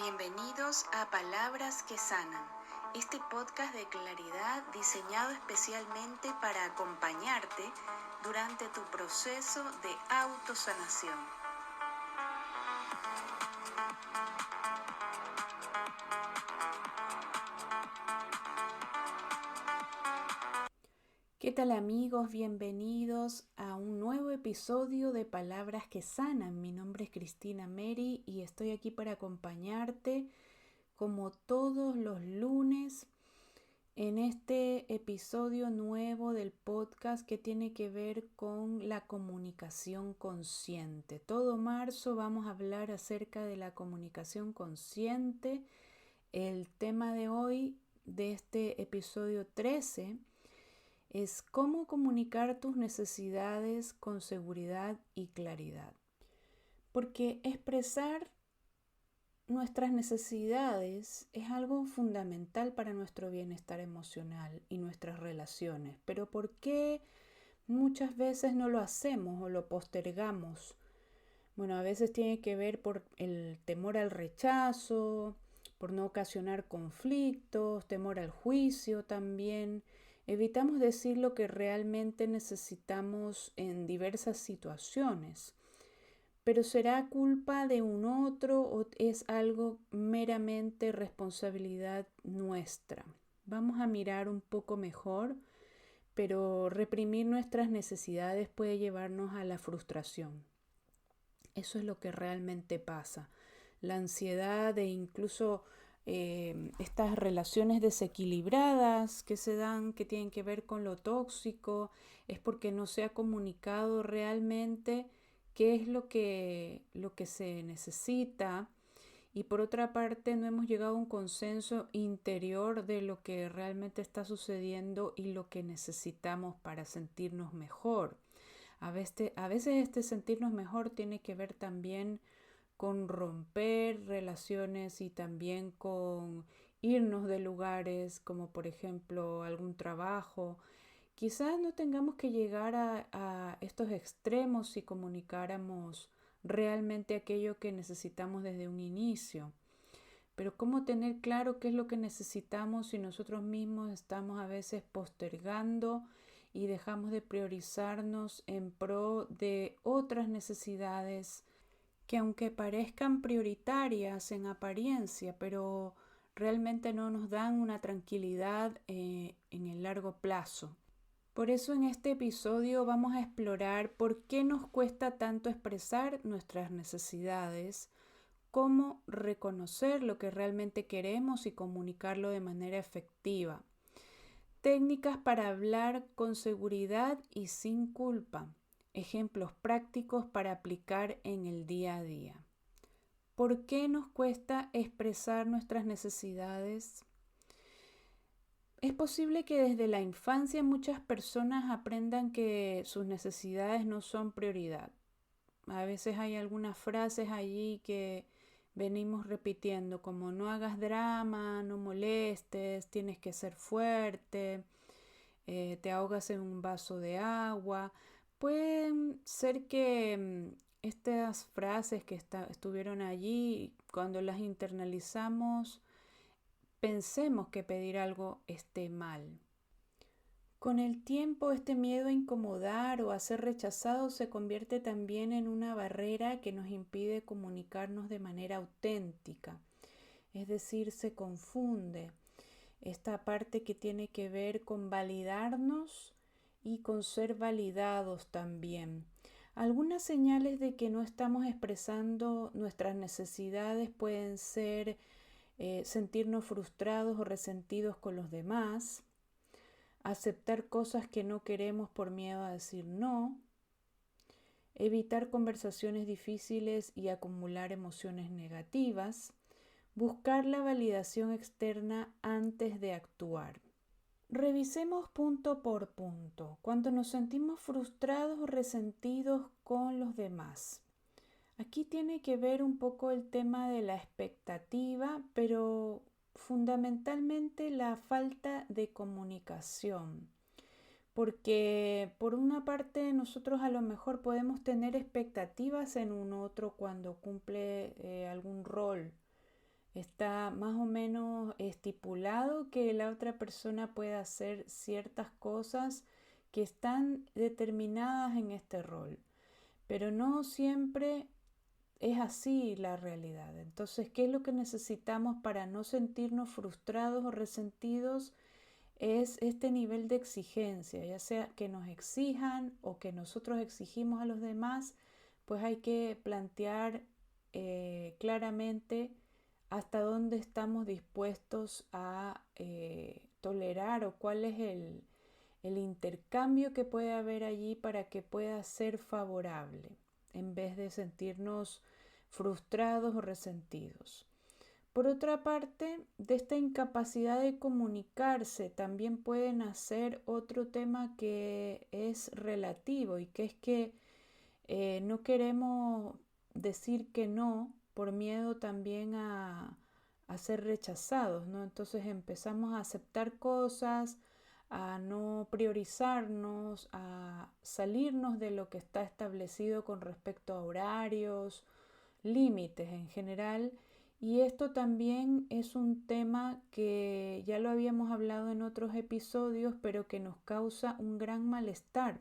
Bienvenidos a Palabras que Sanan, este podcast de claridad diseñado especialmente para acompañarte durante tu proceso de autosanación. ¿Qué tal amigos? Bienvenidos a un nuevo episodio de Palabras que Sanan. Mi nombre es Cristina Meri y estoy aquí para acompañarte como todos los lunes en este episodio nuevo del podcast que tiene que ver con la comunicación consciente. Todo marzo vamos a hablar acerca de la comunicación consciente. El tema de hoy, de este episodio 13, es cómo comunicar tus necesidades con seguridad y claridad. Porque expresar nuestras necesidades es algo fundamental para nuestro bienestar emocional y nuestras relaciones. Pero ¿por qué muchas veces no lo hacemos o lo postergamos? Bueno, a veces tiene que ver por el temor al rechazo, por no ocasionar conflictos, temor al juicio también. Evitamos decir lo que realmente necesitamos en diversas situaciones. Pero ¿será culpa de un otro o es algo meramente responsabilidad nuestra? Vamos a mirar un poco mejor, pero reprimir nuestras necesidades puede llevarnos a la frustración. Eso es lo que realmente pasa. La ansiedad e incluso estas relaciones desequilibradas que se dan, que tienen que ver con lo tóxico, es porque no se ha comunicado realmente qué es lo que se necesita, y por otra parte no hemos llegado a un consenso interior de lo que realmente está sucediendo y lo que necesitamos para sentirnos mejor. A veces este sentirnos mejor tiene que ver también con romper relaciones y también con irnos de lugares como por ejemplo algún trabajo. Quizás no tengamos que llegar a estos extremos si comunicáramos realmente aquello que necesitamos desde un inicio. Pero ¿cómo tener claro qué es lo que necesitamos si nosotros mismos estamos a veces postergando y dejamos de priorizarnos en pro de otras necesidades que aunque parezcan prioritarias en apariencia, pero realmente no nos dan una tranquilidad en el largo plazo? Por eso en este episodio vamos a explorar por qué nos cuesta tanto expresar nuestras necesidades, cómo reconocer lo que realmente queremos y comunicarlo de manera efectiva. Técnicas para hablar con seguridad y sin culpa. Ejemplos prácticos para aplicar en el día a día. ¿Por qué nos cuesta expresar nuestras necesidades? Es posible que desde la infancia muchas personas aprendan que sus necesidades no son prioridad. A veces hay algunas frases allí que venimos repitiendo como no hagas drama, no molestes, tienes que ser fuerte, te ahogas en un vaso de agua. Pueden ser que estas frases que estuvieron allí, cuando las internalizamos, pensemos que pedir algo esté mal. Con el tiempo, este miedo a incomodar o a ser rechazado se convierte también en una barrera que nos impide comunicarnos de manera auténtica. Es decir, se confunde esta parte que tiene que ver con validarnos y con ser validados también. Algunas señales de que no estamos expresando nuestras necesidades pueden ser sentirnos frustrados o resentidos con los demás, aceptar cosas que no queremos por miedo a decir no, evitar conversaciones difíciles y acumular emociones negativas, buscar la validación externa antes de actuar. Revisemos punto por punto. Cuando nos sentimos frustrados o resentidos con los demás. Aquí tiene que ver un poco el tema de la expectativa, pero fundamentalmente la falta de comunicación. Porque por una parte nosotros a lo mejor podemos tener expectativas en un otro cuando cumple algún rol Está más o menos estipulado que la otra persona pueda hacer ciertas cosas que están determinadas en este rol, pero no siempre es así la realidad. Entonces, ¿qué es lo que necesitamos para no sentirnos frustrados o resentidos? Es este nivel de exigencia, ya sea que nos exijan o que nosotros exigimos a los demás, pues hay que plantear claramente hasta dónde estamos dispuestos a tolerar o cuál es el intercambio que puede haber allí para que pueda ser favorable, en vez de sentirnos frustrados o resentidos. Por otra parte, de esta incapacidad de comunicarse también puede nacer otro tema que es relativo y que es que no queremos decir que no por miedo también a ser rechazados, ¿no? Entonces empezamos a aceptar cosas, a no priorizarnos, a salirnos de lo que está establecido con respecto a horarios, límites en general. Y esto también es un tema que ya lo habíamos hablado en otros episodios, pero que nos causa un gran malestar.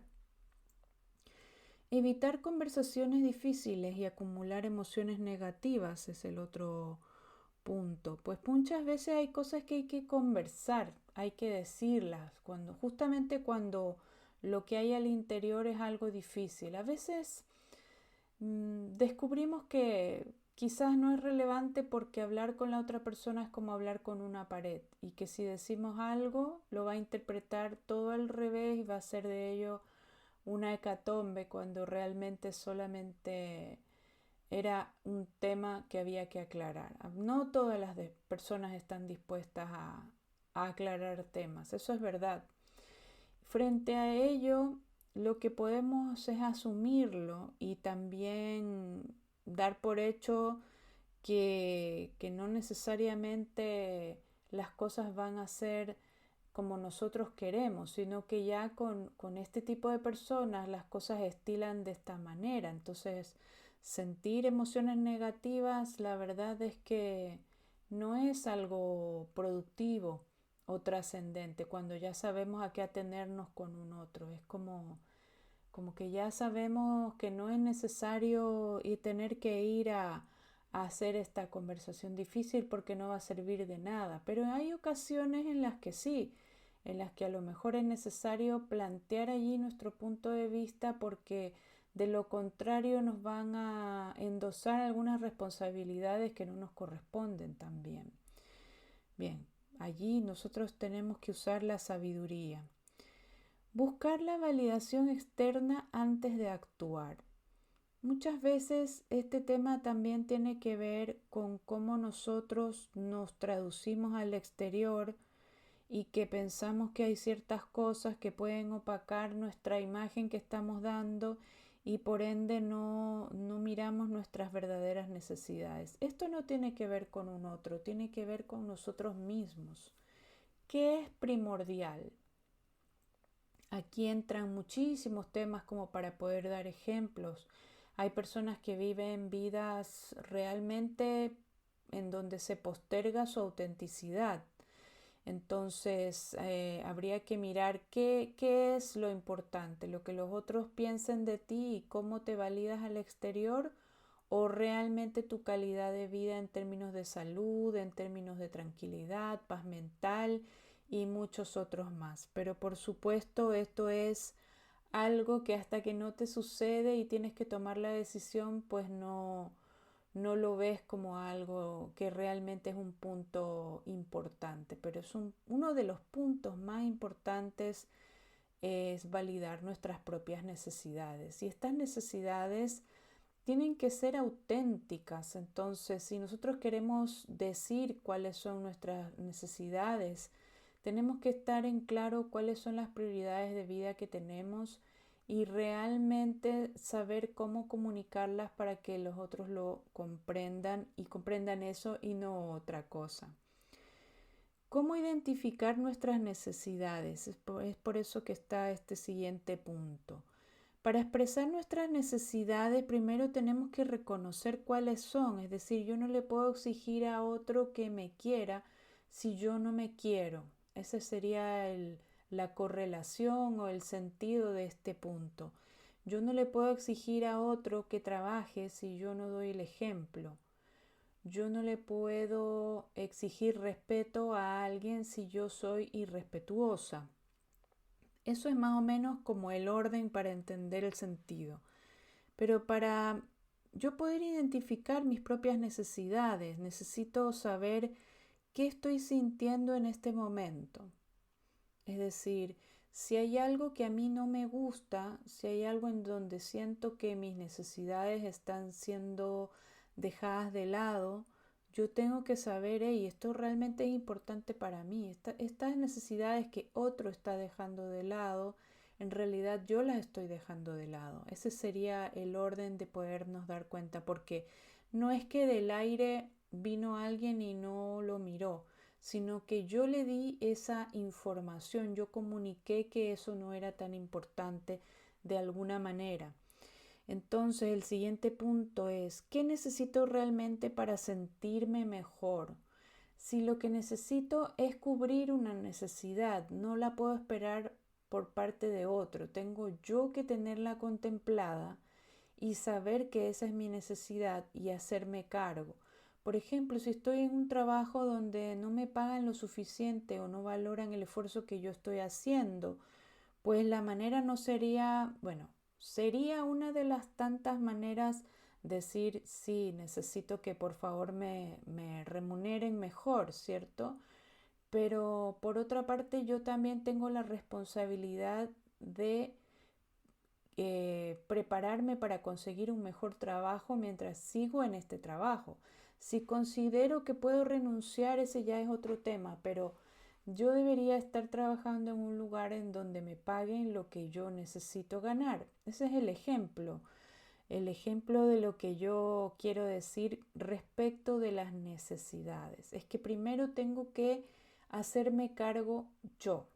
Evitar conversaciones difíciles y acumular emociones negativas es el otro punto. Pues muchas veces hay cosas que hay que conversar, hay que decirlas, justamente cuando lo que hay al interior es algo difícil. A veces descubrimos que quizás no es relevante porque hablar con la otra persona es como hablar con una pared y que si decimos algo lo va a interpretar todo al revés y va a ser de ello una hecatombe cuando realmente solamente era un tema que había que aclarar. No todas las personas están dispuestas a aclarar temas, eso es verdad. Frente a ello, lo que podemos es asumirlo y también dar por hecho que no necesariamente las cosas van a ser como nosotros queremos, sino que ya con este tipo de personas las cosas estilan de esta manera. Entonces, sentir emociones negativas, la verdad es que no es algo productivo o trascendente cuando ya sabemos a qué atenernos con un otro. Es como que ya sabemos que no es necesario y tener que ir a hacer esta conversación difícil porque no va a servir de nada. Pero hay ocasiones en las que sí, en las que a lo mejor es necesario plantear allí nuestro punto de vista porque de lo contrario nos van a endosar algunas responsabilidades que no nos corresponden también. Bien, allí nosotros tenemos que usar la sabiduría. Buscar la validación externa antes de actuar. Muchas veces este tema también tiene que ver con cómo nosotros nos traducimos al exterior y que pensamos que hay ciertas cosas que pueden opacar nuestra imagen que estamos dando y por ende no miramos nuestras verdaderas necesidades. Esto no tiene que ver con un otro, tiene que ver con nosotros mismos. ¿Qué es primordial? Aquí entran muchísimos temas como para poder dar ejemplos. Hay personas que viven vidas realmente en donde se posterga su autenticidad. Entonces habría que mirar qué es lo importante, lo que los otros piensen de ti y cómo te validas al exterior o realmente tu calidad de vida en términos de salud, en términos de tranquilidad, paz mental y muchos otros más. Pero por supuesto esto es algo que hasta que no te sucede y tienes que tomar la decisión, pues no lo ves como algo que realmente es un punto importante, pero es uno de los puntos más importantes es validar nuestras propias necesidades y estas necesidades tienen que ser auténticas. Entonces, si nosotros queremos decir cuáles son nuestras necesidades, tenemos que estar en claro cuáles son las prioridades de vida que tenemos y realmente saber cómo comunicarlas para que los otros lo comprendan y comprendan eso y no otra cosa. ¿Cómo identificar nuestras necesidades? Es por eso que está este siguiente punto. Para expresar nuestras necesidades, primero tenemos que reconocer cuáles son. Es decir, yo no le puedo exigir a otro que me quiera si yo no me quiero. Esa sería la correlación o el sentido de este punto. Yo no le puedo exigir a otro que trabaje si yo no doy el ejemplo. Yo no le puedo exigir respeto a alguien si yo soy irrespetuosa. Eso es más o menos como el orden para entender el sentido. Pero para yo poder identificar mis propias necesidades, necesito saber qué estoy sintiendo en este momento. Es decir, si hay algo que a mí no me gusta, si hay algo en donde siento que mis necesidades están siendo dejadas de lado, yo tengo que saber, hey, esto realmente es importante para mí. Estas necesidades que otro está dejando de lado, en realidad yo las estoy dejando de lado. Ese sería el orden de podernos dar cuenta, porque no es que del aire vino alguien y no lo miró, sino que yo le di esa información, yo comuniqué que eso no era tan importante de alguna manera. Entonces el siguiente punto es, ¿qué necesito realmente para sentirme mejor? Si lo que necesito es cubrir una necesidad, no la puedo esperar por parte de otro, tengo yo que tenerla contemplada y saber que esa es mi necesidad y hacerme cargo. Por ejemplo, si estoy en un trabajo donde no me pagan lo suficiente o no valoran el esfuerzo que yo estoy haciendo, pues la manera no sería, bueno, sería una de las tantas maneras decir, sí, necesito que por favor me remuneren mejor, ¿cierto? Pero por otra parte yo también tengo la responsabilidad de prepararme para conseguir un mejor trabajo mientras sigo en este trabajo. Si considero que puedo renunciar, ese ya es otro tema, pero yo debería estar trabajando en un lugar en donde me paguen lo que yo necesito ganar. Ese es el ejemplo de lo que yo quiero decir respecto de las necesidades. Es que primero tengo que hacerme cargo yo.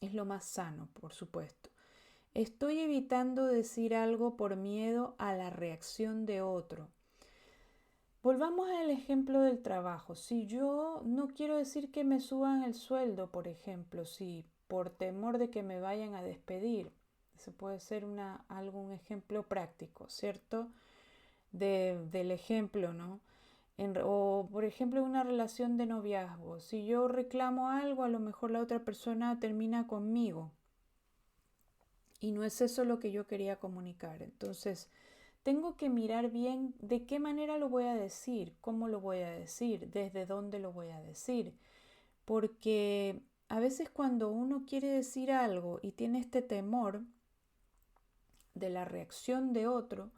Es lo más sano, por supuesto. Estoy evitando decir algo por miedo a la reacción de otro. Volvamos al ejemplo del trabajo. Si yo no quiero decir que me suban el sueldo, por ejemplo, si por temor de que me vayan a despedir, eso puede ser algún ejemplo práctico, ¿cierto? Del ejemplo, ¿no? O por ejemplo una relación de noviazgo. Si yo reclamo algo, a lo mejor la otra persona termina conmigo. Y no es eso lo que yo quería comunicar. Entonces, tengo que mirar bien de qué manera lo voy a decir, cómo lo voy a decir, desde dónde lo voy a decir. Porque a veces cuando uno quiere decir algo y tiene este temor de la reacción de otro,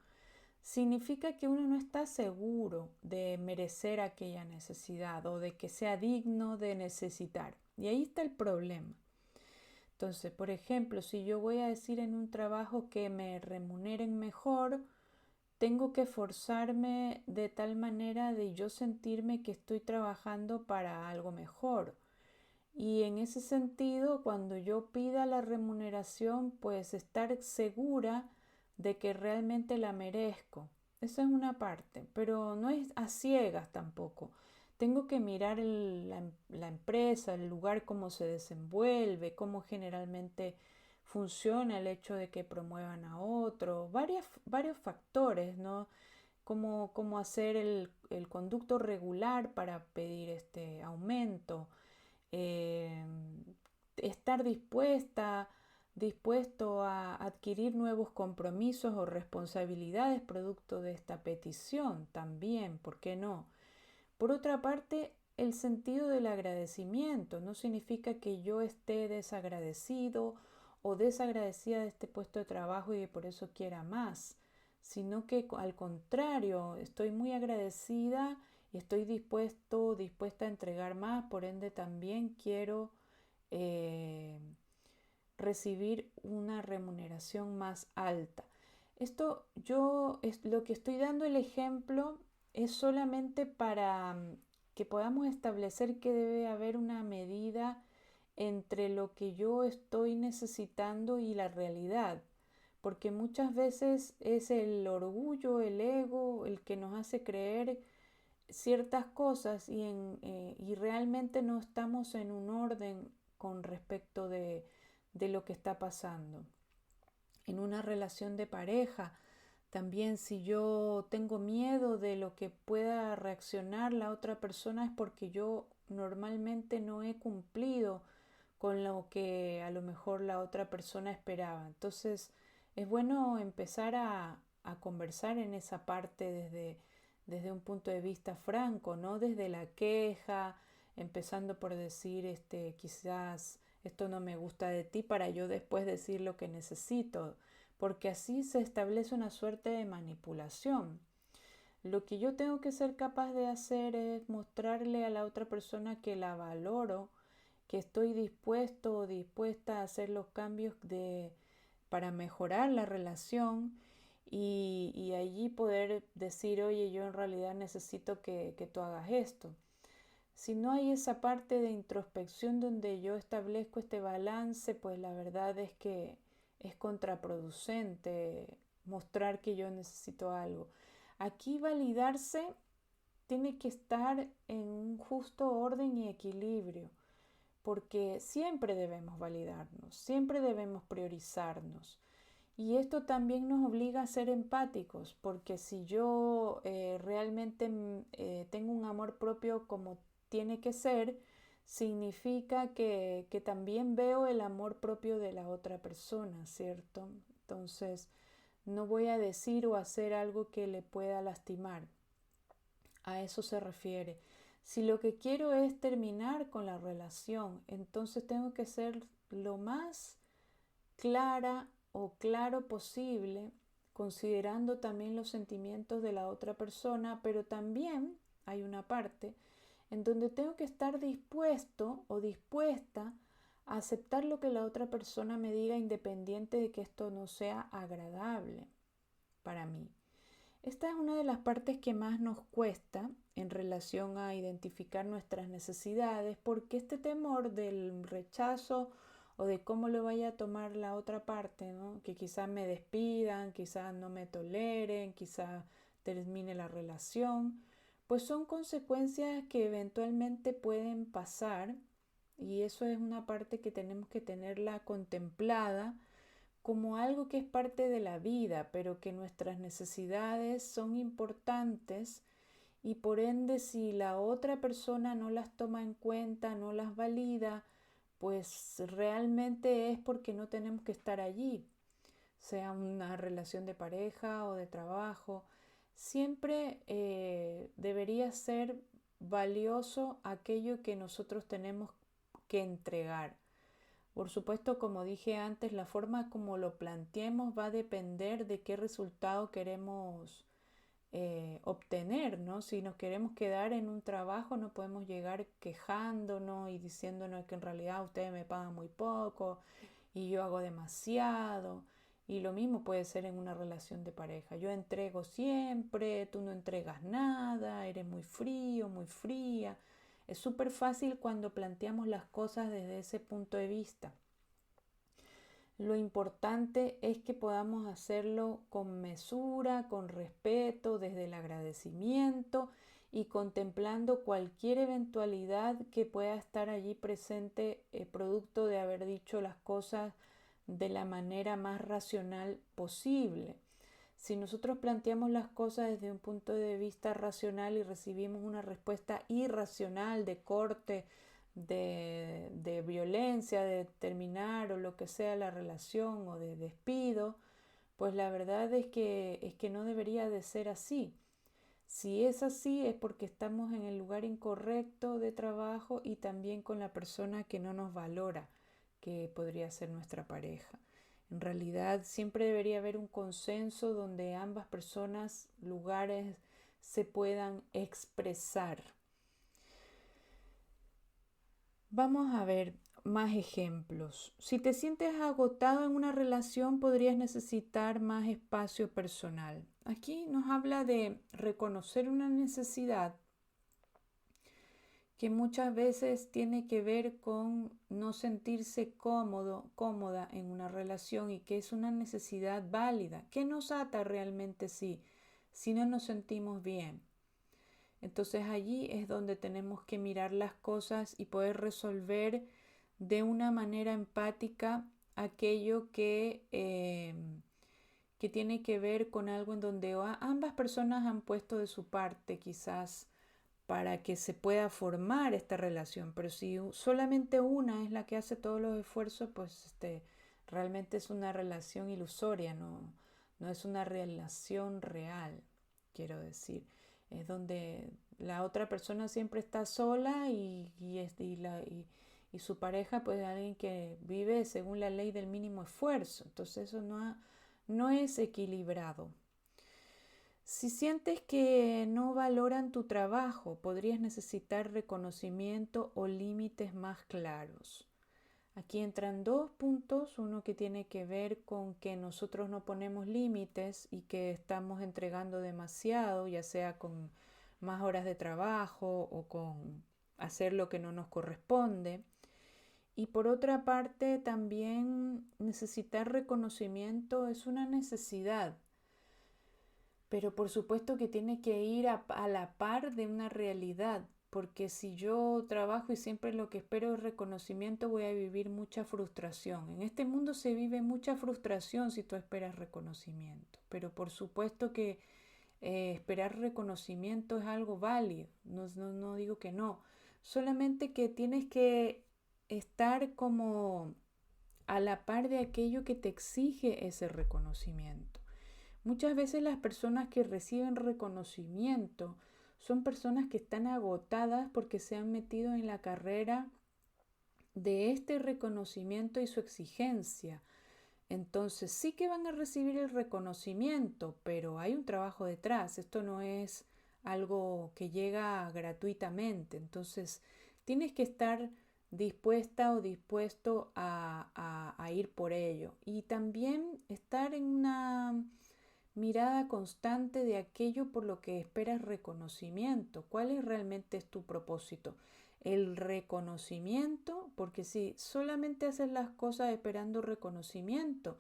significa que uno no está seguro de merecer aquella necesidad o de que sea digno de necesitar. Y ahí está el problema. Entonces, por ejemplo, si yo voy a decir en un trabajo que me remuneren mejor, tengo que forzarme de tal manera de yo sentirme que estoy trabajando para algo mejor. Y en ese sentido, cuando yo pida la remuneración, pues estar segura de que realmente la merezco. Esa es una parte, pero no es a ciegas tampoco. Tengo que mirar la empresa, el lugar, cómo se desenvuelve, cómo generalmente funciona el hecho de que promuevan a otro, varios factores, ¿no? Cómo hacer el conducto regular para pedir este aumento, eh, estar dispuesto a adquirir nuevos compromisos o responsabilidades producto de esta petición también, ¿por qué no? Por otra parte, el sentido del agradecimiento no significa que yo esté desagradecido o desagradecida de este puesto de trabajo y por eso quiera más, sino que al contrario, estoy muy agradecida y estoy dispuesta a entregar más, por ende también quiero eh, recibir una remuneración más alta. Esto lo que estoy dando el ejemplo es solamente para que podamos establecer que debe haber una medida entre lo que yo estoy necesitando y la realidad, porque muchas veces es el orgullo, el ego, el que nos hace creer ciertas cosas y realmente no estamos en un orden con respecto de lo que está pasando. En una relación de pareja, también si yo tengo miedo de lo que pueda reaccionar la otra persona es porque yo normalmente no he cumplido con lo que a lo mejor la otra persona esperaba. Entonces es bueno empezar a conversar en esa parte desde un punto de vista franco, no desde la queja, empezando por decir quizás esto no me gusta de ti para yo después decir lo que necesito, porque así se establece una suerte de manipulación. Lo que yo tengo que ser capaz de hacer es mostrarle a la otra persona que la valoro, que estoy dispuesto o dispuesta a hacer los cambios para mejorar la relación y allí poder decir, oye, yo en realidad necesito que tú hagas esto. Si no hay esa parte de introspección donde yo establezco este balance, pues la verdad es que es contraproducente mostrar que yo necesito algo. Aquí validarse tiene que estar en un justo orden y equilibrio, porque siempre debemos validarnos, siempre debemos priorizarnos. Y esto también nos obliga a ser empáticos, porque si yo realmente tengo un amor propio como tiene que ser, significa que también veo el amor propio de la otra persona, ¿cierto? Entonces, no voy a decir o hacer algo que le pueda lastimar. A eso se refiere. Si lo que quiero es terminar con la relación, entonces tengo que ser lo más clara o claro posible, considerando también los sentimientos de la otra persona, pero también hay una parte en donde tengo que estar dispuesto o dispuesta a aceptar lo que la otra persona me diga independiente de que esto no sea agradable para mí. Esta es una de las partes que más nos cuesta en relación a identificar nuestras necesidades, porque este temor del rechazo o de cómo lo vaya a tomar la otra parte, ¿no? Que quizás me despidan, quizás no me toleren, quizás termine la relación, pues son consecuencias que eventualmente pueden pasar y eso es una parte que tenemos que tenerla contemplada como algo que es parte de la vida, pero que nuestras necesidades son importantes y por ende si la otra persona no las toma en cuenta, no las valida, pues realmente es porque no tenemos que estar allí, sea una relación de pareja o de trabajo. Siempre debería ser valioso aquello que nosotros tenemos que entregar. Por supuesto, como dije antes, la forma como lo planteemos va a depender de qué resultado queremos obtener, ¿no? Si nos queremos quedar en un trabajo, no podemos llegar quejándonos y diciéndonos que en realidad ustedes me pagan muy poco y yo hago demasiado. Y lo mismo puede ser en una relación de pareja. Yo entrego siempre, tú no entregas nada, eres muy frío, muy fría. Es súper fácil cuando planteamos las cosas desde ese punto de vista. Lo importante es que podamos hacerlo con mesura, con respeto, desde el agradecimiento y contemplando cualquier eventualidad que pueda estar allí presente producto de haber dicho las cosas de la manera más racional posible. Si nosotros planteamos las cosas desde un punto de vista racional y recibimos una respuesta irracional de corte, de violencia, de terminar o lo que sea la relación o de despido, pues la verdad es que no debería de ser así. Si es así es porque estamos en el lugar incorrecto de trabajo y también con la persona que no nos valora, que podría ser nuestra pareja. En realidad siempre debería haber un consenso donde ambas personas, lugares, se puedan expresar. Vamos a ver más ejemplos. Si te sientes agotado en una relación, podrías necesitar más espacio personal. Aquí nos habla de reconocer una necesidad que muchas veces tiene que ver con no sentirse cómoda en una relación y que es una necesidad válida, que nos ata realmente si no nos sentimos bien. Entonces allí es donde tenemos que mirar las cosas y poder resolver de una manera empática aquello que tiene que ver con algo en donde ambas personas han puesto de su parte quizás para que se pueda formar esta relación, pero si solamente una es la que hace todos los esfuerzos, pues realmente es una relación ilusoria, no es una relación real, quiero decir. Es donde la otra persona siempre está sola y su pareja pues es alguien que vive según la ley del mínimo esfuerzo. Entonces eso no es equilibrado. Si sientes que no valoran tu trabajo, podrías necesitar reconocimiento o límites más claros. Aquí entran dos puntos, uno que tiene que ver con que nosotros no ponemos límites y que estamos entregando demasiado, ya sea con más horas de trabajo o con hacer lo que no nos corresponde. Y por otra parte, también necesitar reconocimiento es una necesidad, pero por supuesto que tiene que ir a la par de una realidad, porque si yo trabajo y siempre lo que espero es reconocimiento, voy a vivir mucha frustración. En este mundo se vive mucha frustración si tú esperas reconocimiento, pero por supuesto que esperar reconocimiento es algo válido, no digo que no, solamente que tienes que estar como a la par de aquello que te exige ese reconocimiento. Muchas veces las personas que reciben reconocimiento son personas que están agotadas porque se han metido en la carrera de este reconocimiento y su exigencia. Entonces sí que van a recibir el reconocimiento, pero hay un trabajo detrás. Esto no es algo que llega gratuitamente. Entonces tienes que estar dispuesta o dispuesto a ir por ello. Y también estar en una mirada constante de aquello por lo que esperas reconocimiento. ¿Cuál es realmente tu propósito? El reconocimiento, porque si solamente haces las cosas esperando reconocimiento,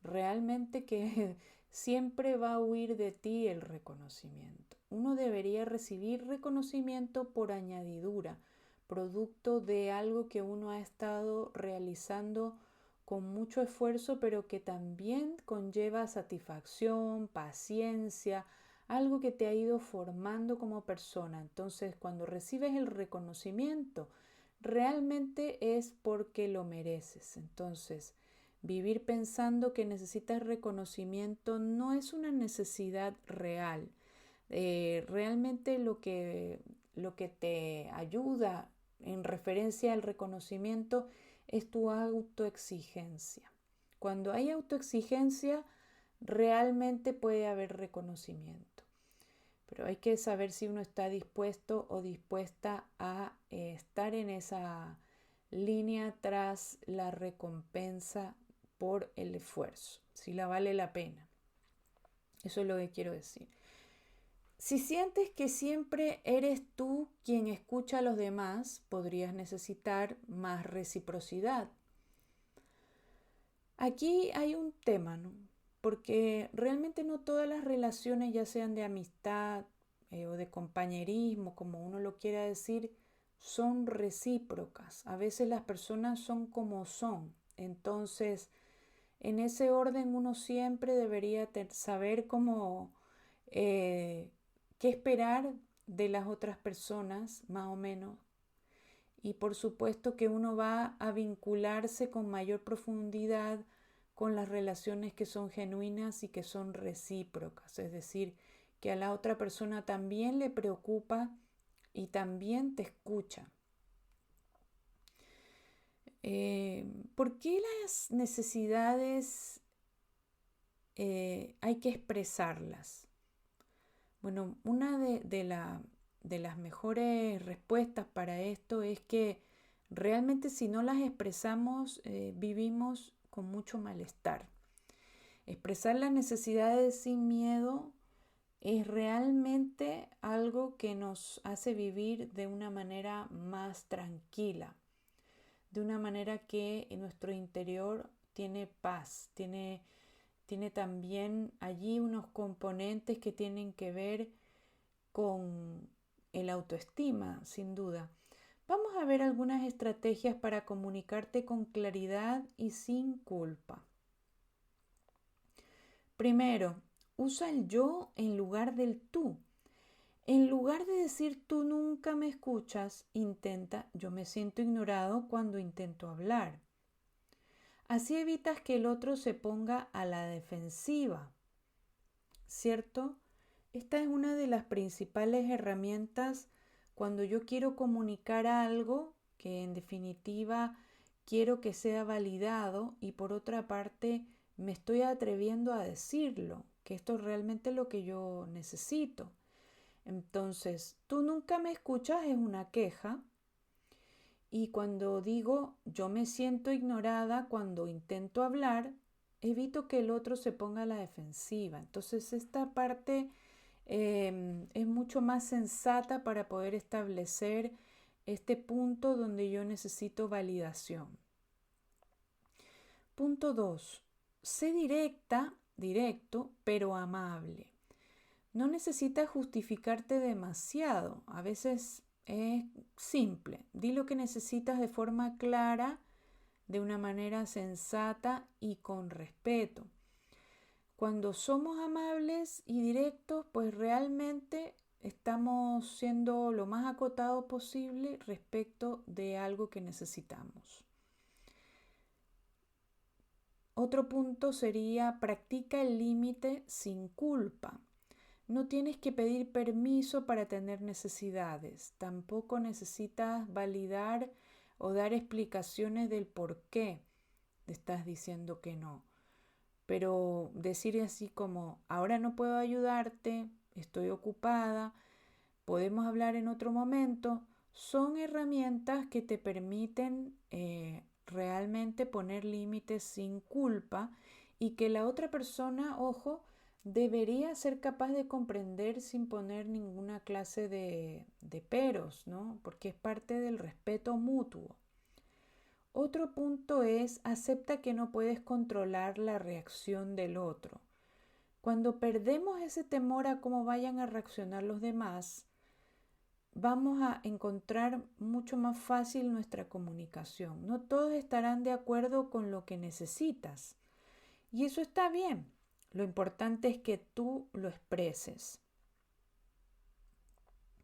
realmente que siempre va a huir de ti el reconocimiento. Uno debería recibir reconocimiento por añadidura, producto de algo que uno ha estado realizando con mucho esfuerzo, pero que también conlleva satisfacción, paciencia, algo que te ha ido formando como persona. Entonces, cuando recibes el reconocimiento, realmente es porque lo mereces. Entonces, vivir pensando que necesitas reconocimiento no es una necesidad real. Realmente lo que te ayuda en referencia al reconocimiento es tu autoexigencia. Cuando hay autoexigencia, realmente puede haber reconocimiento. Pero hay que saber si uno está dispuesto o dispuesta a estar en esa línea tras la recompensa por el esfuerzo, si la vale la pena. Eso es lo que quiero decir. Si sientes que siempre eres tú quien escucha a los demás, podrías necesitar más reciprocidad. Aquí hay un tema, ¿no? Porque realmente no todas las relaciones, ya sean de amistad o de compañerismo, como uno lo quiera decir, son recíprocas. A veces las personas son como son. Entonces, en ese orden uno siempre debería saber cómo qué esperar de las otras personas, más o menos. Y por supuesto que uno va a vincularse con mayor profundidad con las relaciones que son genuinas y que son recíprocas. Es decir, que a la otra persona también le preocupa y también te escucha. ¿Por qué las necesidades hay que expresarlas? Bueno, una de las mejores respuestas para esto es que realmente si no las expresamos vivimos con mucho malestar. Expresar las necesidades sin miedo es realmente algo que nos hace vivir de una manera más tranquila, de una manera que en nuestro interior tiene paz, tiene también allí unos componentes que tienen que ver con el autoestima, sin duda. Vamos a ver algunas estrategias para comunicarte con claridad y sin culpa. Primero, usa el yo en lugar del tú. En lugar de decir tú nunca me escuchas, intenta yo me siento ignorado cuando intento hablar. Así evitas que el otro se ponga a la defensiva, ¿cierto? Esta es una de las principales herramientas cuando yo quiero comunicar algo que en definitiva quiero que sea validado y por otra parte me estoy atreviendo a decirlo, que esto es realmente lo que yo necesito. Entonces, tú nunca me escuchas es una queja y cuando digo yo me siento ignorada cuando intento hablar, evito que el otro se ponga a la defensiva. Entonces, esta parte es mucho más sensata para poder establecer este punto donde yo necesito validación. Punto 2. Sé directo, pero amable. No necesitas justificarte demasiado. A veces es simple. Di lo que necesitas de forma clara, de una manera sensata y con respeto. Cuando somos amables y directos, pues realmente estamos siendo lo más acotado posible respecto de algo que necesitamos. Otro punto sería practica el límite sin culpa. No tienes que pedir permiso para tener necesidades. Tampoco necesitas validar o dar explicaciones del por qué te estás diciendo que no. Pero decir así como, ahora no puedo ayudarte, estoy ocupada, podemos hablar en otro momento, son herramientas que te permiten realmente poner límites sin culpa y que la otra persona, ojo, debería ser capaz de comprender sin poner ninguna clase de peros, ¿no? Porque es parte del respeto mutuo. Otro punto es acepta que no puedes controlar la reacción del otro. Cuando perdemos ese temor a cómo vayan a reaccionar los demás, vamos a encontrar mucho más fácil nuestra comunicación. No todos estarán de acuerdo con lo que necesitas. Y eso está bien. Lo importante es que tú lo expreses.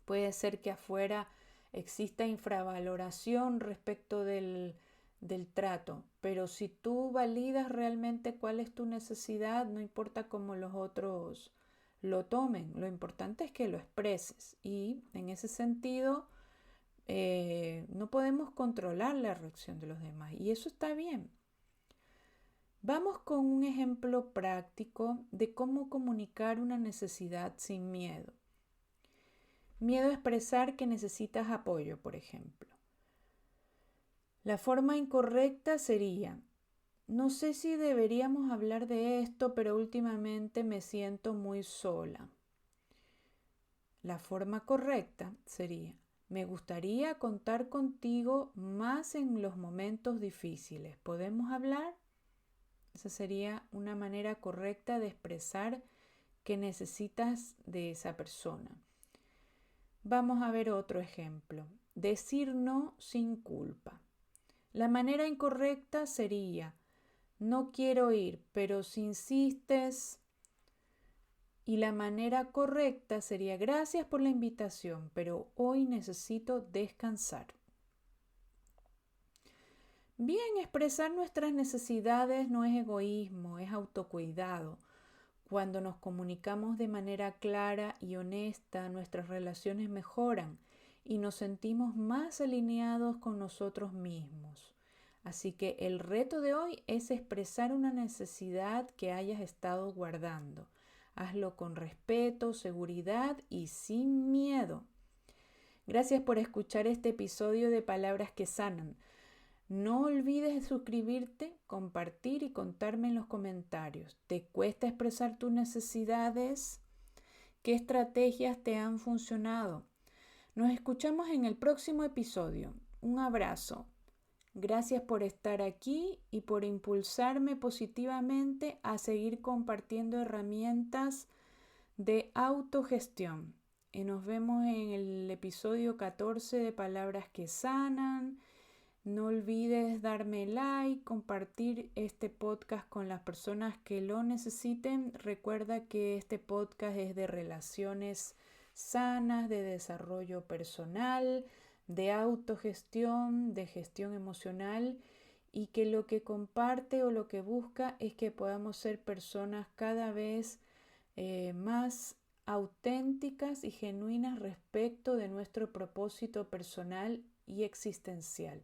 Puede ser que afuera exista infravaloración respecto del trato, pero si tú validas realmente cuál es tu necesidad, no importa cómo los otros lo tomen, lo importante es que lo expreses y en ese sentido no podemos controlar la reacción de los demás y eso está bien. Vamos con un ejemplo práctico de cómo comunicar una necesidad sin miedo. Miedo a expresar que necesitas apoyo, por ejemplo. La forma incorrecta sería, no sé si deberíamos hablar de esto, pero últimamente me siento muy sola. La forma correcta sería, me gustaría contar contigo más en los momentos difíciles. ¿Podemos hablar? Esa sería una manera correcta de expresar que necesitas de esa persona. Vamos a ver otro ejemplo. Decir no sin culpa. La manera incorrecta sería, no quiero ir, pero si insistes. Y la manera correcta sería, gracias por la invitación, pero hoy necesito descansar. Bien, expresar nuestras necesidades no es egoísmo, es autocuidado. Cuando nos comunicamos de manera clara y honesta, nuestras relaciones mejoran y nos sentimos más alineados con nosotros mismos. Así que el reto de hoy es expresar una necesidad que hayas estado guardando. Hazlo con respeto, seguridad y sin miedo. Gracias por escuchar este episodio de Palabras que Sanan. No olvides suscribirte, compartir y contarme en los comentarios. ¿Te cuesta expresar tus necesidades? ¿Qué estrategias te han funcionado? Nos escuchamos en el próximo episodio. Un abrazo. Gracias por estar aquí y por impulsarme positivamente a seguir compartiendo herramientas de autogestión. Y nos vemos en el episodio 14 de Palabras que Sanan. No olvides darme like, compartir este podcast con las personas que lo necesiten. Recuerda que este podcast es de relaciones sanas, de desarrollo personal, de autogestión, de gestión emocional, y que lo que comparte o lo que busca es que podamos ser personas cada vez más auténticas y genuinas respecto de nuestro propósito personal y existencial.